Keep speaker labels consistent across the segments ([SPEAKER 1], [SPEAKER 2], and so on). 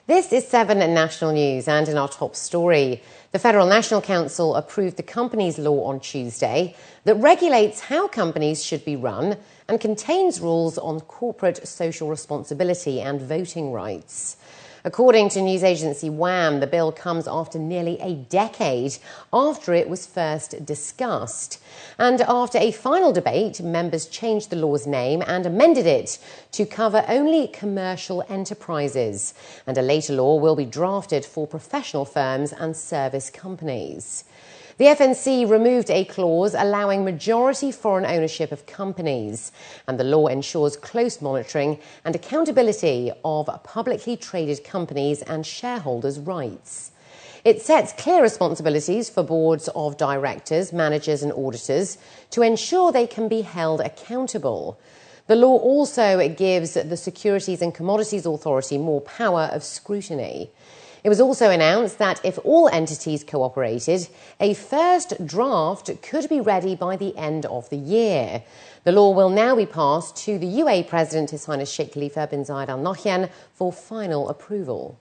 [SPEAKER 1] This is 7 National News, and in our top story, the Federal National Council approved the Companies Law on Tuesday that regulates how companies should be run and contains rules on corporate social responsibility and voting rights. According to news agency WAM, the bill comes after nearly a decade after it was first discussed. And after a final debate, members changed the law's name and amended it to cover only commercial enterprises. And a later law will be drafted for professional firms and service companies. The FNC removed a clause allowing majority foreign ownership of companies, and the law ensures close monitoring and accountability of publicly traded companies and shareholders' rights. It sets clear responsibilities for boards of directors, managers and auditors to ensure they can be held accountable. The law also gives the Securities and Commodities Authority more power of scrutiny. It was also announced that if all entities cooperated, a first draft could be ready by the end of the year. The law will now be passed to the UAE President, His Highness Sheikha bin Zayed Al Nahyan, for final approval.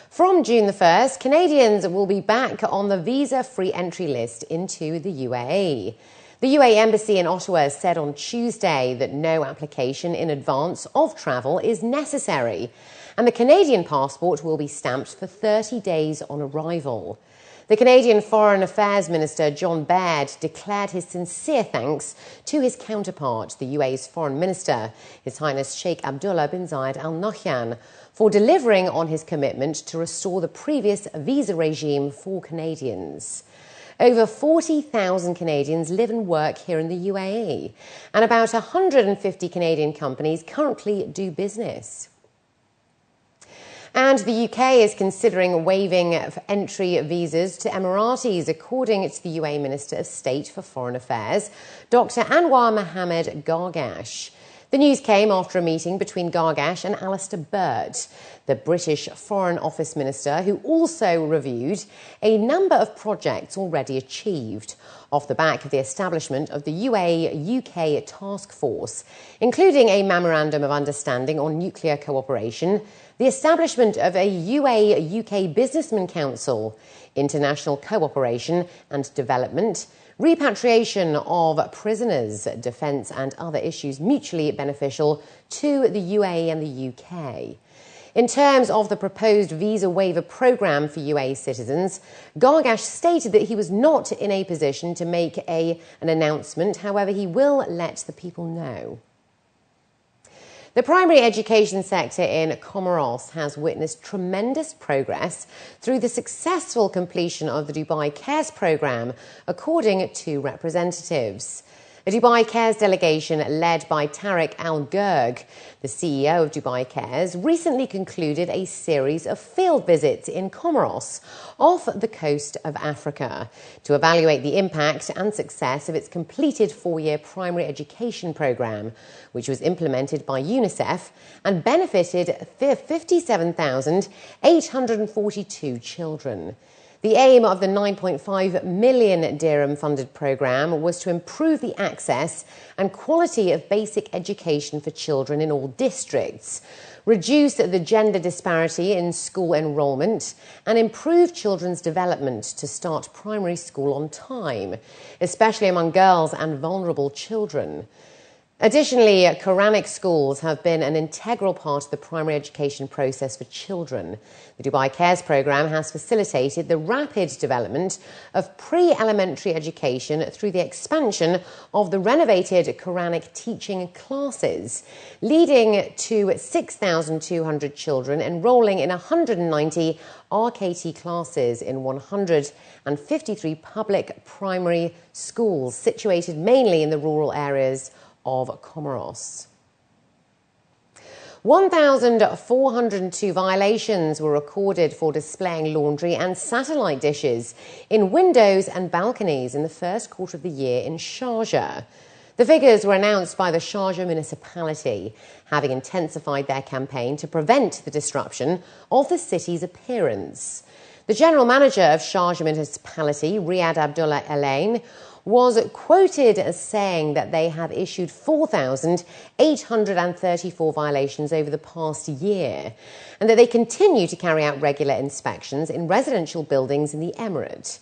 [SPEAKER 1] From June the 1st, Canadians will be back on the visa-free entry list into the UAE. The UAE Embassy in Ottawa said on Tuesday that no application in advance of travel is necessary, and the Canadian passport will be stamped for 30 days on arrival. The Canadian Foreign Affairs Minister John Baird declared his sincere thanks to his counterpart, the UAE's Foreign Minister, His Highness Sheikh Abdullah bin Zayed Al Nahyan, for delivering on his commitment to restore the previous visa regime for Canadians. Over 40,000 Canadians live and work here in the UAE, and about 150 Canadian companies currently do business. And the UK is considering waiving entry visas to Emiratis, according to the UAE Minister of State for Foreign Affairs, Dr. Anwar Mohammed Gargash. The news came after a meeting between Gargash and Alistair Burt, the British Foreign Office Minister, who also reviewed a number of projects already achieved off the back of the establishment of the UAE-UK Task Force, including a Memorandum of Understanding on Nuclear Cooperation, the establishment of a UAE-UK Businessman Council, international cooperation and development, repatriation of prisoners, defence and other issues mutually beneficial to the UAE and the UK. In terms of the proposed visa waiver programme for UAE citizens, Gargash stated that he was not in a position to make an announcement. However, he will let the people know. The primary education sector in Comoros has witnessed tremendous progress through the successful completion of the Dubai Cares programme, according to representatives. A Dubai Cares delegation led by Tariq Al-Gurg, the CEO of Dubai Cares, recently concluded a series of field visits in Comoros off the coast of Africa to evaluate the impact and success of its completed 4-year primary education programme, which was implemented by UNICEF and benefited 57,842 children. The aim of the 9.5 million dirham funded programme was to improve the access and quality of basic education for children in all districts, reduce the gender disparity in school enrolment, and improve children's development to start primary school on time, especially among girls and vulnerable children. Additionally, Quranic schools have been an integral part of the primary education process for children. The Dubai Cares programme has facilitated the rapid development of pre-elementary education through the expansion of the renovated Quranic teaching classes, leading to 6,200 children enrolling in 190 RKT classes in 153 public primary schools situated mainly in the rural areas of Comoros. 1,402 violations were recorded for displaying laundry and satellite dishes in windows and balconies in the first quarter of the year in Sharjah. The figures were announced by the Sharjah municipality, having intensified their campaign to prevent the disruption of the city's appearance. The general manager of Sharjah municipality, Riyad Abdullah Alain, was quoted as saying that they have issued 4,834 violations over the past year and that they continue to carry out regular inspections in residential buildings in the Emirate.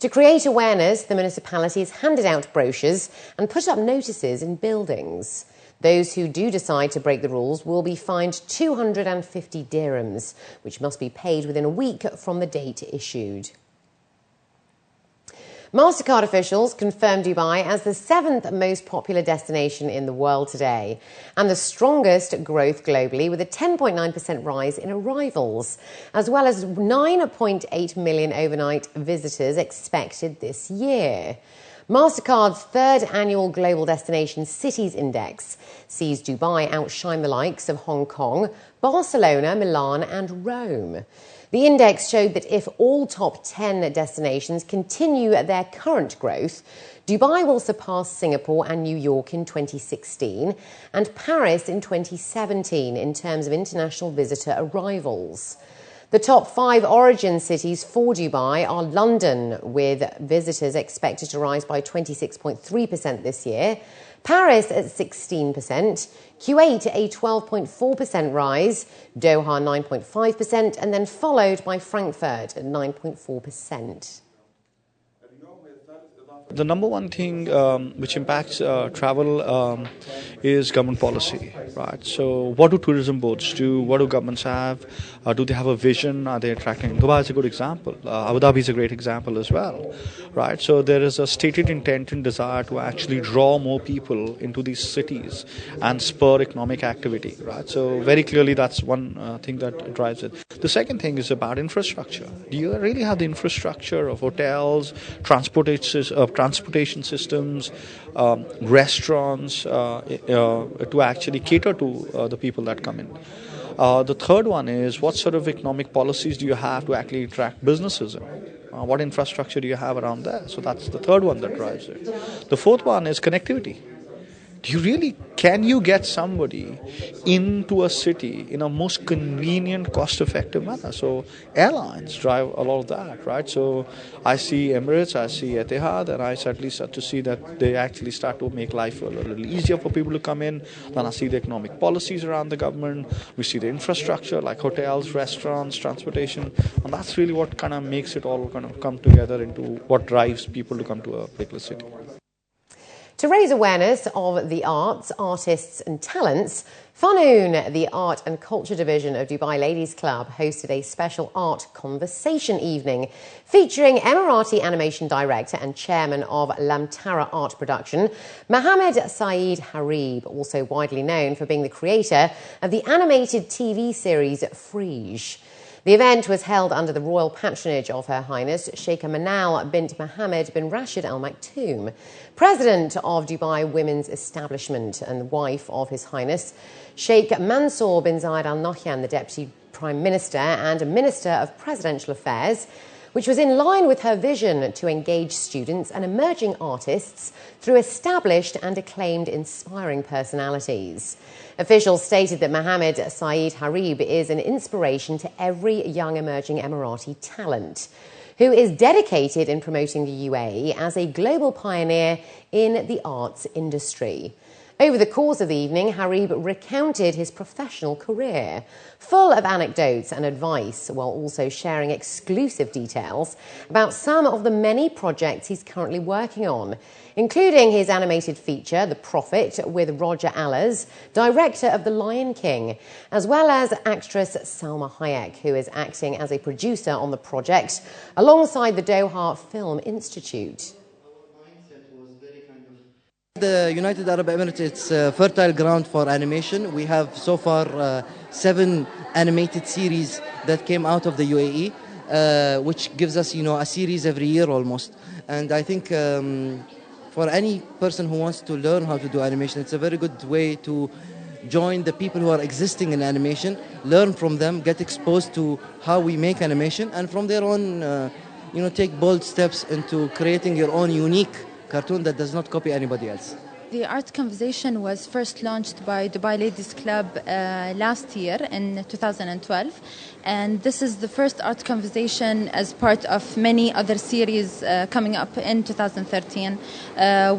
[SPEAKER 1] To create awareness, the municipality has handed out brochures and put up notices in buildings. Those who do decide to break the rules will be fined 250 dirhams, which must be paid within a week from the date issued. MasterCard officials confirmed Dubai as the 7th most popular destination in the world today and the strongest growth globally, with a 10.9% rise in arrivals, as well as 9.8 million overnight visitors expected this year. MasterCard's third annual Global Destination Cities Index sees Dubai outshine the likes of Hong Kong, Barcelona, Milan and Rome. The index showed that if all top 10 destinations continue their current growth, Dubai will surpass Singapore and New York in 2016 and Paris in 2017 in terms of international visitor arrivals. The top 5 origin cities for Dubai are London, with visitors expected to rise by 26.3% this year, Paris at 16%, Kuwait a 12.4% rise, Doha 9.5%, and then followed by Frankfurt at 9.4%.
[SPEAKER 2] The number one thing which impacts travel is government policy, right? So what do tourism boards do? What do governments have? Do they have a vision? Are they attracting? Dubai is a good example. Abu Dhabi is a great example as well, right? So there is a stated intent and desire to actually draw more people into these cities and spur economic activity, right? So very clearly that's one thing that drives it. The second thing is about infrastructure. Do you really have the infrastructure of hotels, transportation systems, restaurants to actually cater to the people that come in? The third one is, what sort of economic policies do you have to actually attract businesses in? What infrastructure do you have around there? So that's the third one that drives it. The fourth one is connectivity. Can you get somebody into a city in a most convenient, cost-effective manner? So airlines drive a lot of that, right? So I see Emirates, I see Etihad, and I certainly start to see that they actually start to make life a little easier for people to come in. Then I see the economic policies around the government. We see the infrastructure like hotels, restaurants, transportation, and that's really what kind of makes it all kind of come together into what drives people to come to a particular city.
[SPEAKER 1] To raise awareness of the arts, artists and talents, Fanoon, the Art and Culture Division of Dubai Ladies Club, hosted a special art conversation evening featuring Emirati animation director and chairman of Lamtara Art Production, Mohammed Saeed Harib, also widely known for being the creator of the animated TV series Frige. The event was held under the royal patronage of Her Highness Sheikha Manal Bint Mohammed bin Rashid Al Maktoum, president of Dubai Women's Establishment and wife of His Highness Sheikh Mansour bin Zayed Al Nahyan, the Deputy Prime Minister and Minister of Presidential Affairs, which was in line with her vision to engage students and emerging artists through established and acclaimed inspiring personalities. Officials stated that Mohammed Saeed Harib is an inspiration to every young emerging Emirati talent, who is dedicated in promoting the UAE as a global pioneer in the arts industry. Over the course of the evening, Harib recounted his professional career, full of anecdotes and advice, while also sharing exclusive details about some of the many projects he's currently working on, including his animated feature, The Prophet, with Roger Allers, director of The Lion King, as well as actress Salma Hayek, who is acting as a producer on the project alongside the Doha Film Institute.
[SPEAKER 3] The United Arab Emirates, it's fertile ground for animation. We have so far 7 animated series that came out of the UAE, which gives us, a series every year almost. And I think for any person who wants to learn how to do animation, it's a very good way to join the people who are existing in animation, learn from them, get exposed to how we make animation, and from there on, take bold steps into creating your own unique cartoon that does not copy anybody else.
[SPEAKER 4] The art conversation was first launched by Dubai Ladies Club last year in 2012, and this is the first art conversation as part of many other series coming up in 2013.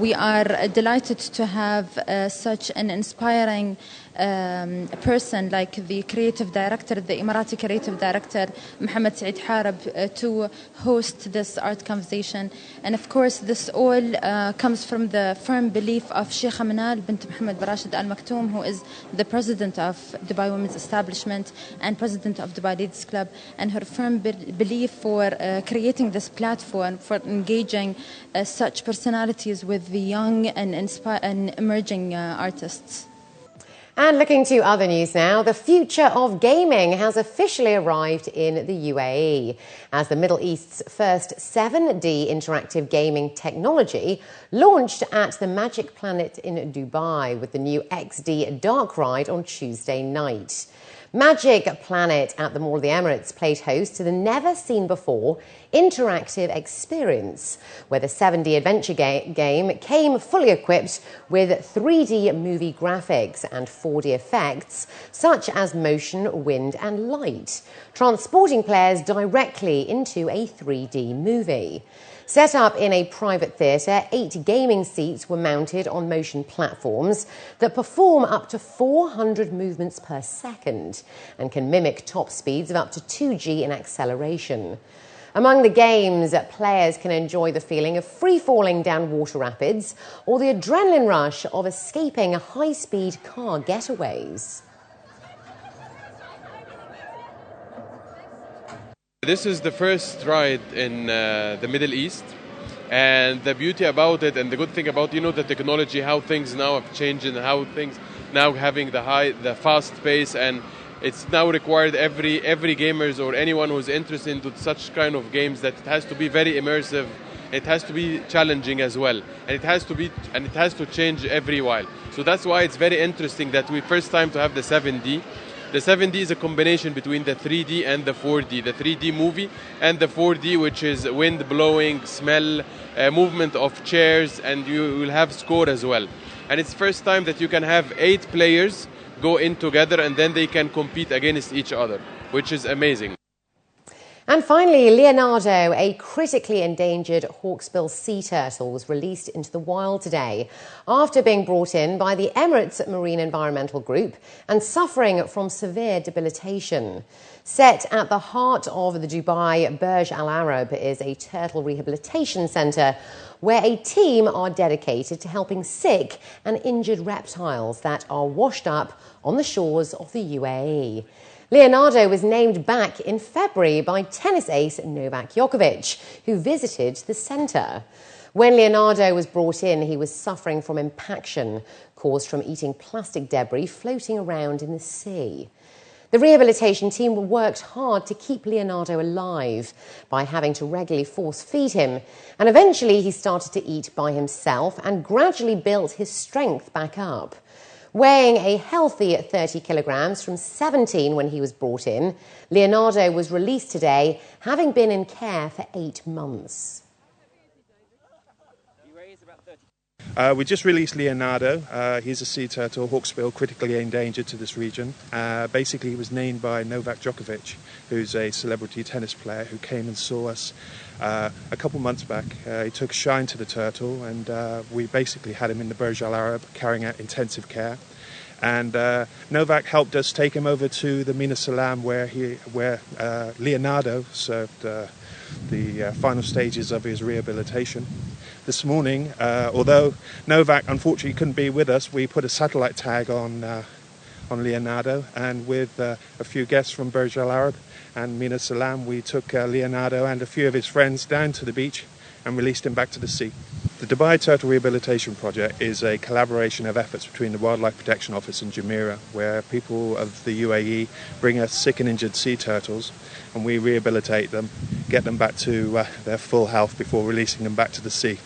[SPEAKER 4] We are delighted to have such an inspiring person like the creative director, the Emirati creative director, Mohammed to host this art conversation. And of course, this all comes from the firm belief of Sheikha Manal, Bint Mohammed Rashid Al Maktoum, who is the president of Dubai Women's Establishment and president of Dubai Ladies Club, and her firm belief for creating this platform for engaging such personalities with the young and emerging artists.
[SPEAKER 1] And looking to other news now, the future of gaming has officially arrived in the UAE as the Middle East's first 7D interactive gaming technology launched at the Magic Planet in Dubai with the new XD Dark Ride on Tuesday night. Magic Planet at the Mall of the Emirates played host to the never-seen-before interactive experience, where the 7D adventure game came fully equipped with 3D movie graphics and 4D effects, such as motion, wind and light, transporting players directly into a 3D movie. Set up in a private theatre, 8 gaming seats were mounted on motion platforms that perform up to 400 movements per second and can mimic top speeds of up to 2G in acceleration. Among the games, players can enjoy the feeling of free-falling down water rapids or the adrenaline rush of escaping high-speed car getaways.
[SPEAKER 5] This is the first ride in the Middle East, and the beauty about it and the good thing about, the technology, how things now have changed and how things now having the fast pace, and it's now required every gamers or anyone who's interested in such kind of games that it has to be very immersive, it has to be challenging as well, and it has to change every while. So that's why it's very interesting that we first time to have the 7D. The 7D is a combination between the 3D and the 4D. The 3D movie and the 4D, which is wind blowing, smell, movement of chairs, and you will have score as well. And it's first time that you can have 8 players go in together and then they can compete against each other, which is amazing.
[SPEAKER 1] And finally, Leonardo, a critically endangered hawksbill sea turtle, was released into the wild today after being brought in by the Emirates Marine Environmental Group and suffering from severe debilitation. Set at the heart of the Dubai Burj Al Arab is a turtle rehabilitation centre where a team are dedicated to helping sick and injured reptiles that are washed up on the shores of the UAE. Leonardo was named back in February by tennis ace Novak Djokovic, who visited the centre. When Leonardo was brought in, he was suffering from impaction caused from eating plastic debris floating around in the sea. The rehabilitation team worked hard to keep Leonardo alive by having to regularly force-feed him, and eventually he started to eat by himself and gradually built his strength back up. Weighing a healthy 30 kilograms from 17 when he was brought in, Leonardo was released today, having been in care for 8 months.
[SPEAKER 6] We just released Leonardo. He's a sea turtle, hawksbill, critically endangered to this region. Basically, he was named by Novak Djokovic, who's a celebrity tennis player who came and saw us a couple months back. He took a shine to the turtle, and we basically had him in the Burj Al Arab carrying out intensive care. And Novak helped us take him over to the Mina Salam, where Leonardo served the final stages of his rehabilitation. This morning, although Novak unfortunately couldn't be with us, we put a satellite tag on Leonardo, and with a few guests from Burj Al Arab and Mina Salam, we took Leonardo and a few of his friends down to the beach and released him back to the sea. The Dubai Turtle Rehabilitation Project is a collaboration of efforts between the Wildlife Protection Office and Jumeirah, where people of the UAE bring us sick and injured sea turtles and we rehabilitate them, get them back to their full health before releasing them back to the sea.